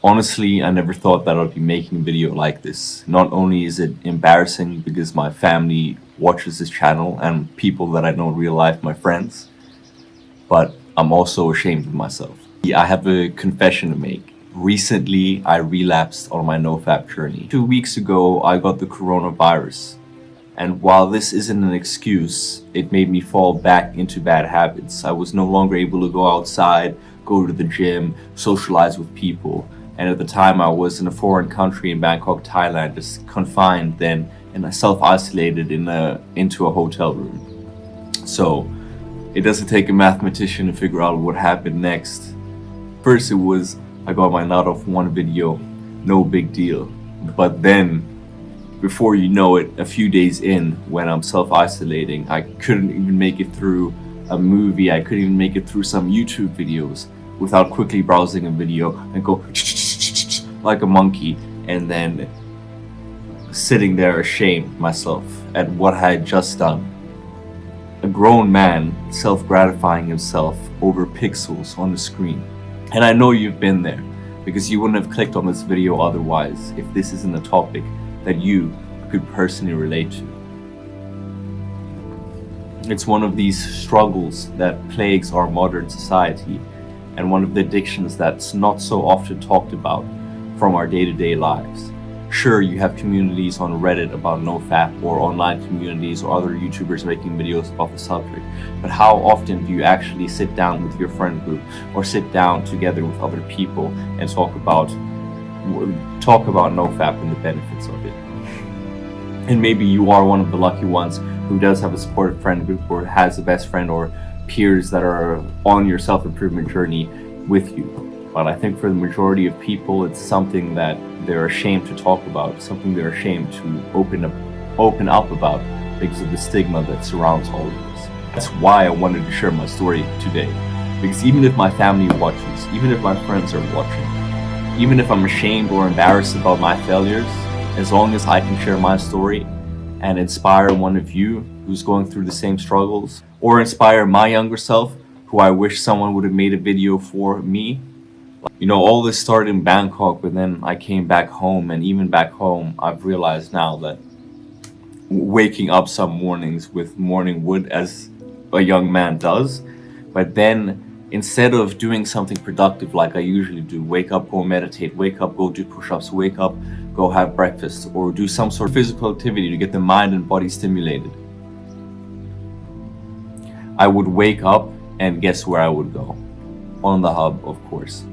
Honestly, I never thought that I'd be making a video like this. Not only is it embarrassing because my family watches this channel and people that I know in real life, my friends, but I'm also ashamed of myself. I have a confession to make. Recently, I relapsed on my NoFap journey. 2 weeks ago, I got the coronavirus. And while this isn't an excuse, it made me fall back into bad habits. I was no longer able to go outside, go to the gym, socialize with people. And at the time I was in a foreign country in Bangkok, Thailand, just confined then and self-isolated into a hotel room. So it doesn't take a mathematician to figure out what happened next. First it was, I got my nut off one video, no big deal. But then, before you know it, a few days in, when I'm self-isolating, I couldn't even make it through a movie, I couldn't even make it through some YouTube videos without quickly browsing a video and go like a monkey, and then sitting there ashamed myself at what I had just done. A grown man self-gratifying himself over pixels on the screen. And I know you've been there, because you wouldn't have clicked on this video otherwise if this isn't a topic that you could personally relate to. It's one of these struggles that plagues our modern society, and one of the addictions that's not so often talked about from our day-to-day lives. Sure, you have communities on Reddit about NoFap, or online communities or other YouTubers making videos about the subject, but how often do you actually sit down with your friend group or sit down together with other people and talk about NoFap and the benefits of it? And maybe you are one of the lucky ones who does have a supportive friend group, or has a best friend or peers that are on your self-improvement journey with you. But I think for the majority of people, it's something that they're ashamed to talk about, something they're ashamed to open up about because of the stigma that surrounds all of this. That's why I wanted to share my story today. Because even if my family watches, even if my friends are watching, even if I'm ashamed or embarrassed about my failures, as long as I can share my story and inspire one of you who's going through the same struggles, or inspire my younger self who I wish someone would have made a video for me. You know, all this started in Bangkok, but then I came back home, and even back home, I've realized now that waking up some mornings with morning wood as a young man does, but then instead of doing something productive like I usually do, wake up, go meditate, wake up, go do push-ups, wake up, go have breakfast, or do some sort of physical activity to get the mind and body stimulated, I would wake up and guess where I would go? On the hub, of course.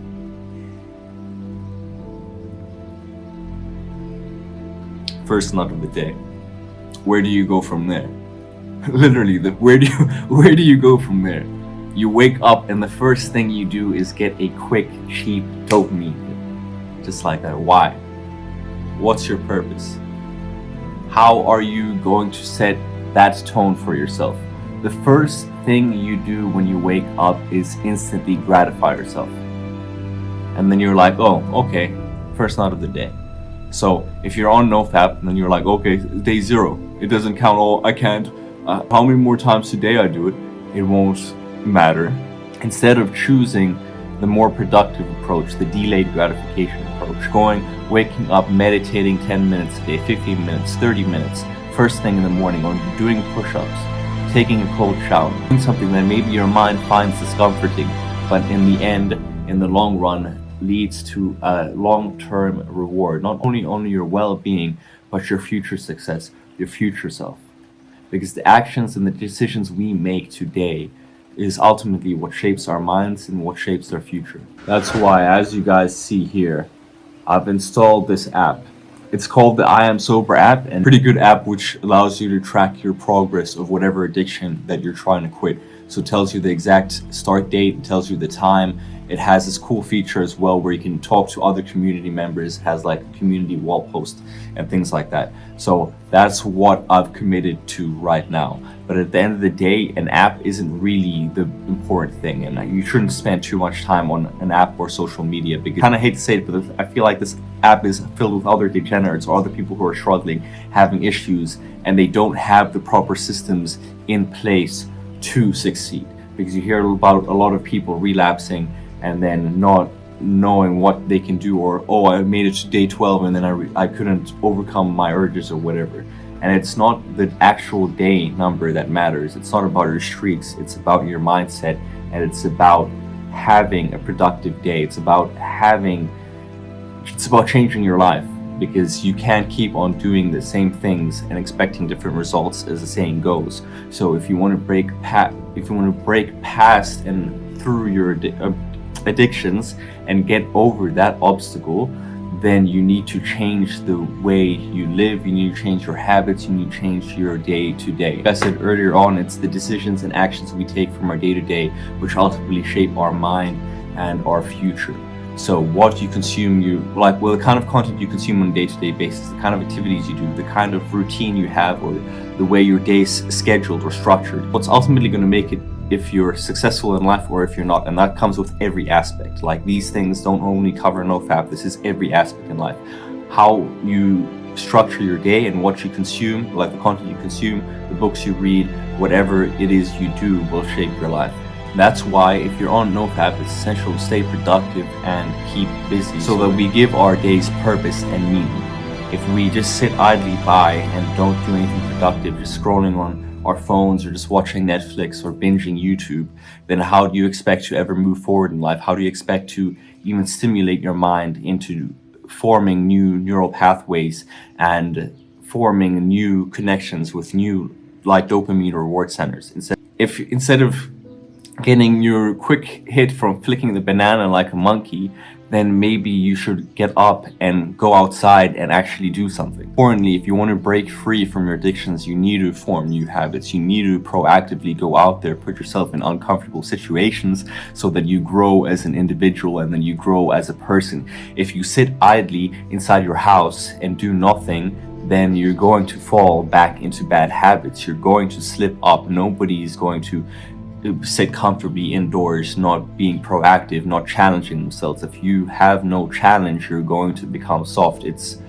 First nut of the day. Where do you go from there? Literally, where do you go from there? You wake up and the first thing you do is get a quick, cheap dopamine hit. Just like that. Why? What's your purpose? How are you going to set that tone for yourself? The first thing you do when you wake up is instantly gratify yourself. And then you're like, oh, okay, first nut of the day. So if you're on NoFap, then you're like, okay, day 0. It doesn't count. Oh, I can't. How many more times today I do it? It won't matter. Instead of choosing the more productive approach, the delayed gratification approach, waking up, meditating 10 minutes a day, 15 minutes, 30 minutes, first thing in the morning, or doing push-ups, taking a cold shower, doing something that maybe your mind finds discomforting, but in the end, in the long run, leads to a long-term reward, not only on your well-being, but your future success, your future self. Because the actions and the decisions we make today is ultimately what shapes our minds and what shapes our future. That's why, as you guys see here, I've installed this app. It's called the I Am Sober app, and pretty good app which allows you to track your progress of whatever addiction that you're trying to quit. So it tells you the exact start date, it tells you the time. It has this cool feature as well where you can talk to other community members, it has like a community wall post and things like that. So that's what I've committed to right now. But at the end of the day, an app isn't really the important thing, and you shouldn't spend too much time on an app or social media, because I kind of hate to say it, but I feel like this app is filled with other degenerates or other people who are struggling, having issues, and they don't have the proper systems in place to succeed. Because you hear about a lot of people relapsing and then not knowing what they can do, or oh, I made it to day 12 and then I couldn't overcome my urges or whatever. And it's not the actual day number that matters. It's not about your streaks. It's about your mindset, and it's about having a productive day. It's about changing your life, because you can't keep on doing the same things and expecting different results, as the saying goes. So if you want to break past and through your addictions and get over that obstacle, then you need to change the way you live, you need to change your habits, you need to change your day to day. Like I said earlier on, it's the decisions and actions we take from our day to day which ultimately shape our mind and our future. So what you consume, the kind of content you consume on a day-to-day basis, the kind of activities you do, the kind of routine you have, or the way your day's scheduled or structured, what's ultimately going to make it if you're successful in life or if you're not. And that comes with every aspect. Like, these things don't only cover NoFap, this is every aspect in life. How you structure your day and what you consume, like the content you consume, the books you read, whatever it is you do will shape your life. That's why if you're on NoFap, it's essential to stay productive and keep busy so that we give our days purpose and meaning. If we just sit idly by and don't do anything productive, just scrolling on our phones or just watching Netflix or binging YouTube, then how do you expect to ever move forward in life? How do you expect to even stimulate your mind into forming new neural pathways and forming new connections with new, like, dopamine reward centers? Instead of getting your quick hit from flicking the banana like a monkey, then maybe you should get up and go outside and actually do something. Importantly, if you want to break free from your addictions, you need to form new habits. You need to proactively go out there, put yourself in uncomfortable situations so that you grow as an individual and then you grow as a person. If you sit idly inside your house and do nothing, then you're going to fall back into bad habits. You're going to slip up. Nobody's going to sit comfortably indoors, not being proactive, not challenging themselves. If you have no challenge, you're going to become soft. It's,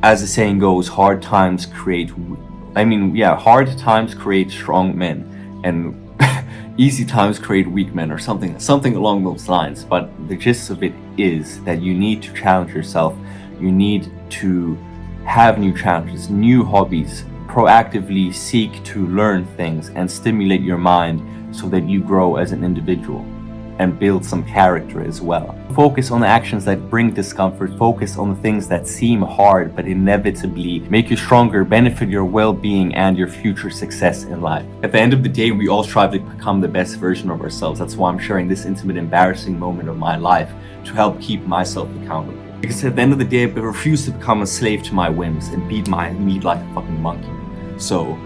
as the saying goes, hard times create strong men, and easy times create weak men, or something along those lines. But the gist of it is that you need to challenge yourself. You need to have new challenges, new hobbies, proactively seek to learn things and stimulate your mind so that you grow as an individual and build some character as well. Focus on the actions that bring discomfort. Focus on the things that seem hard but inevitably make you stronger, benefit your well-being and your future success in life. At the end of the day, we all strive to become the best version of ourselves. That's why I'm sharing this intimate, embarrassing moment of my life, to help keep myself accountable. Because at the end of the day, I refuse to become a slave to my whims and beat my meat like a fucking monkey. So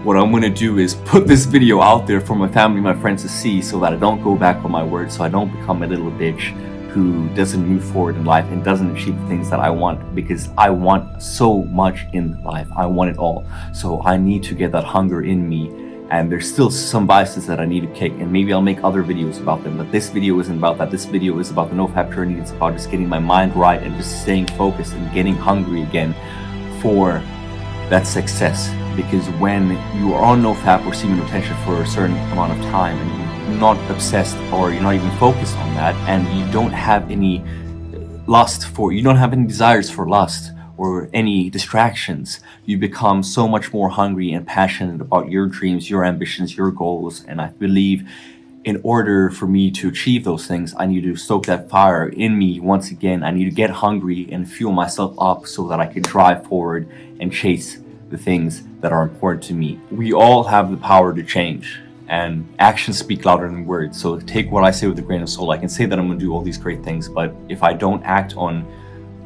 what I'm going to do is put this video out there for my family, my friends to see, so that I don't go back on my word, so I don't become a little bitch who doesn't move forward in life and doesn't achieve the things that I want, because I want so much in life. I want it all. So I need to get that hunger in me, and there's still some biases that I need to kick, and maybe I'll make other videos about them, but this video isn't about that. This video is about the NoFap journey. It's about just getting my mind right and just staying focused and getting hungry again for that success. Because when you are on NoFap or seeking attention for a certain amount of time and you're not obsessed or you're not even focused on that, and you don't have any desires for lust or any distractions, you become so much more hungry and passionate about your dreams, your ambitions, your goals. And I believe in order for me to achieve those things, I need to stoke that fire in me once again. I need to get hungry and fuel myself up so that I can drive forward and chase the things that are important to me. We all have the power to change, and actions speak louder than words. So take what I say with a grain of salt. I can say that I'm going to do all these great things, but if I don't act on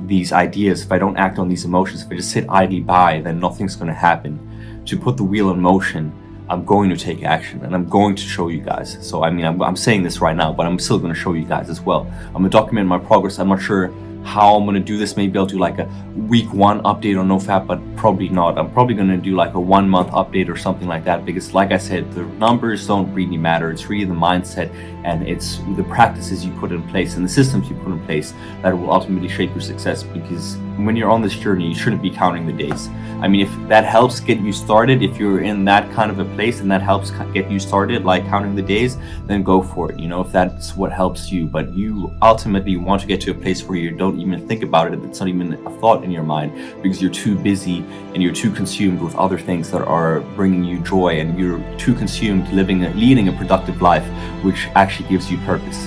these ideas, if I don't act on these emotions, if I just sit idly by, then nothing's going to happen. To put the wheel in motion, I'm going to take action, and I'm going to show you guys. So I mean, I'm saying this right now, but I'm still going to show you guys as well. I'm going to document my progress. I'm not sure how I'm going to do this. Maybe I'll do like a week 1 update on NoFap, but probably not. I'm probably going to do like a 1 month update or something like that, because like I said, the numbers don't really matter. It's really the mindset, and it's the practices you put in place and the systems you put in place that will ultimately shape your success. Because when you're on this journey, you shouldn't be counting the days. I mean, if that helps get you started, if you're in that kind of a place and that helps get you started, like counting the days, then go for it, you know, if that's what helps you. But you ultimately want to get to a place where you don't even think about it, it's not even a thought in your mind, because you're too busy and you're too consumed with other things that are bringing you joy, and you're too consumed leading a productive life, which actually gives you purpose.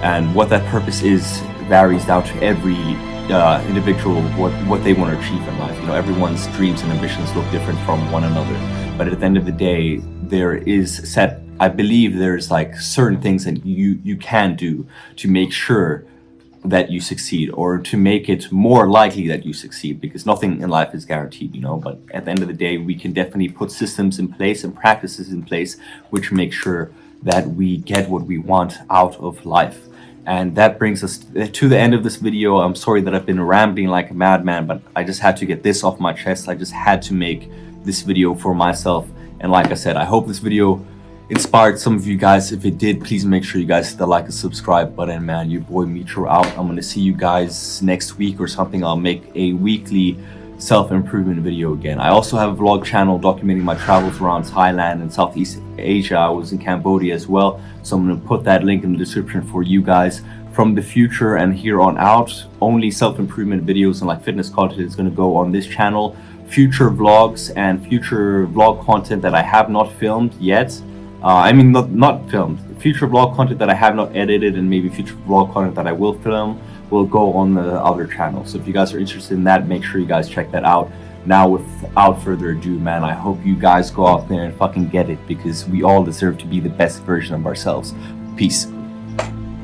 And what that purpose is varies down to every individual, what they want to achieve in life. You know, everyone's dreams and ambitions look different from one another, but at the end of the day, I believe there's like certain things that you can do to make sure that you succeed, or to make it more likely that you succeed, because nothing in life is guaranteed, you know. But at the end of the day, we can definitely put systems in place and practices in place which make sure that we get what we want out of life. And that brings us to the end of this video. I'm sorry that I've been rambling like a madman, but I just had to get this off my chest. I just had to make this video for myself. And like I said, I hope this video inspired some of you guys. If it did, please make sure you guys hit the like and subscribe button, man. Your boy Mitro out. I'm gonna see you guys next week or something. I'll make a weekly self-improvement video again. I also have a vlog channel documenting my travels around Thailand and Southeast Asia. I was in Cambodia as well, so I'm going to put that link in the description for you guys. From the future and here on out, only self-improvement videos and like fitness content is going to go on this channel. Future vlogs and future vlog content that I have not filmed yet, not filmed, future vlog content that I have not edited, and maybe future vlog content that I will film will go on the other channel. So if you guys are interested in that, make sure you guys check that out. Now, without further ado, man, I hope you guys go out there and fucking get it, because we all deserve to be the best version of ourselves. Peace.